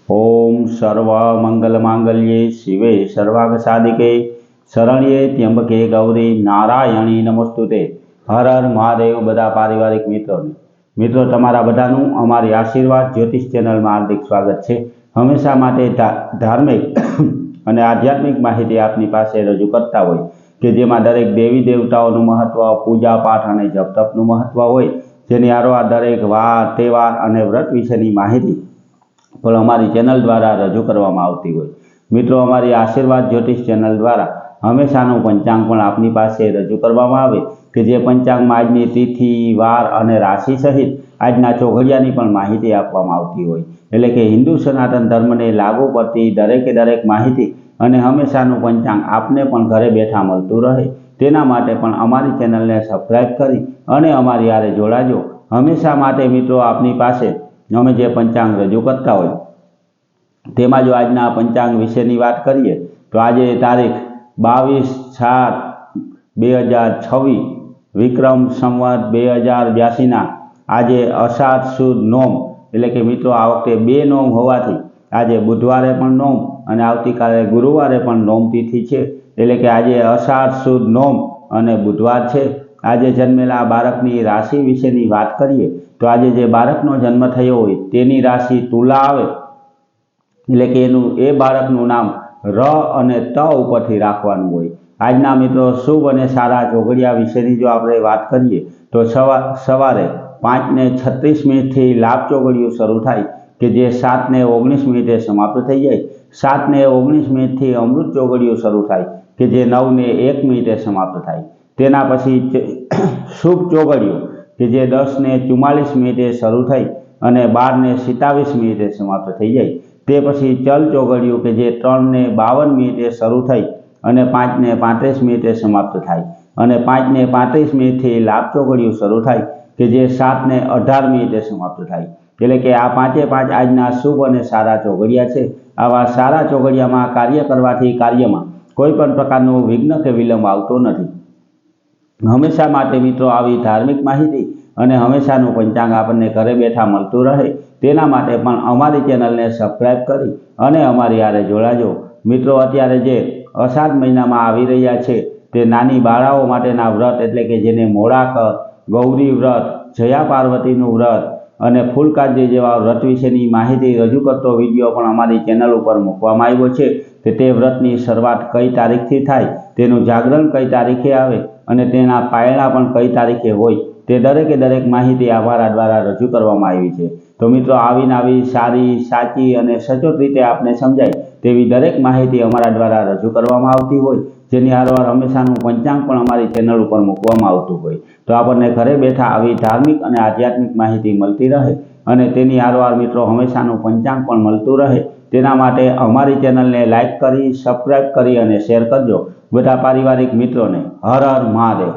ओम सर्वमंगलमांगल्ये शिवे सर्वार्थसाधिके शरण्ये त्र्यंबके गौरी नारायणी नमोस्तुते। हर हर महादेव। बधा पारिवारिक मित्रों तमारा बधानुं अमारी आशीर्वाद ज्योतिष चेनल में हार्दिक स्वागत है। हमेशा माटे धार्मिक अने आध्यात्मिक माहिती आपनी पासे रजू करता होय के जेमां दरेक देवी देवताओनुं महत्व, पूजा पाठ अने जप तपनुं महत्व होय, जेनी आरोहार दरेक वार तहेवार अने व्रत विशेनी माहिती पण अमारी चेनल द्वारा रजू करवामां आवती होय। मित्रों अमारी आशीर्वाद ज्योतिष चेनल द्वारा हमेशानुं पंचांग पण आपनी पासे रजू करवामां आवे के जे पंचांगमां आजनी तिथि, वार अने राशि सहित आजना चोघडियानी पण माहिती आपवामां आवती होय। एटले के हिंदू सनातन धर्मने लागू पड़ती दरेके दरेक माहिती अने हमेशानुं पंचांग आपने पण घरे बेठा मळतुं रहे तेना माटे पण अमारी चेनलने सब्सक्राइब करी अने अमारी हारे जोड़ाजो। हमेशा माटे मित्रों आपनी पासे अमे जे पंचांग रजू करता होय तेमां जो आजना पंचांग विशेनी वात करीए तो आज तारीख 22/7/2026 विक्रम संवत 2082 ना आज अषाढ़ सुद नोम एटले के मित्रों आ वखते 2 नोम होवाथी आज बुधवारे पण नोम अने आवतीकाले गुरुवारे पण नोम तिथि छे। एटले के आज अषाढ़ सुद नोम अने बुधवार छे। आज जन्मेला बाळकनी राशि विशेनी वात करीए तो आज जे बाळकनो जन्म थयो होय तेनी राशि तुला आवे एटले के एनुं ए बाळकनुं नाम र अने त उपरथी राखवानुं होय। आजना मित्रों शुभ अने सारा चोघडिया विशेनी जो आपणे वात करीए तो सवारे 5:36 थी लाभ चोघडियुं शरू थाय के जे 7:19 समाप्त थई जाय। 7:19 थी अमृत चोघडियुं शरू थाय के जे 9:01 समाप्त थाय। तेना पछी शुभ चोघडियुं के जे 10:44 शरू थई अने 12:27 समाप्त थई जाय। ते पछी चल चोघडियुं के जे 3:52 शरू थई अने 5:35 समाप्त थाय अने 5:35 थी लाभ चोघडियुं शरू थाय के जे 7:18 समाप्त थाय। एटले के आ पांचे पांच आजना शुभ अने सारा चोघडिया छे। आवा सारा चोघडियामां कार्य करवाथी कार्यमां कोईपण प्रकारनुं विघ्न के विलंब आवतो नथी। हमेशा माटे मित्रों आवी धार्मिक माहिती अने हमेशानुं पंचांग आपने घरे बेठा मळतुं रहे तेना माटे पण अमारी चेनलने सब्सक्राइब करी अने अमारी हारे जोड़ाजो। मित्रों अत्यारे जे अषाढ़ महीनामां आवी रह्या छे ते नानी बाळाओ माटेना व्रत एटले के जेने मोड़ाकर, गौरी व्रत, जया पार्वतीनुं व्रत अने फूलकाजी जेवा व्रत विशेनी माहिती रजू करतो विडियो पण अमारी चेनल पर मूकवामां आव्यो छे के ते व्रतनी शरूआत कई तारीखथी थाय, तेनुं जागरण कई तारीखे आवे अने तेना पायणा पण कई तारीखे होय ते दरेके दरेक माहिती अमारा द्वारा रजू करवामां आवी छे। तो मित्रों आवी नवी सारी, साची अने सचोट रीते आपने समजाय तेवी दरेक माहिती अमारा द्वारा रजू करवामां आवती होय, जेनी हारोहार हमेशानुं पंचांग पण अमारी चेनल पर मूकवामां आवतुं होय। तो आपणे घरे बेठा आवी धार्मिक अने आध्यात्मिक माहिती मळती रहे अने तेनी हारोहार मित्रों हमेशानुं पंचांग पण मळतुं रहे तेना माटे अमारी चेनलने लाइक करी, सब्सक्राइब करी अने शेर करजो। बधा पारिवारिक मित्रों ने हर हर महादेव।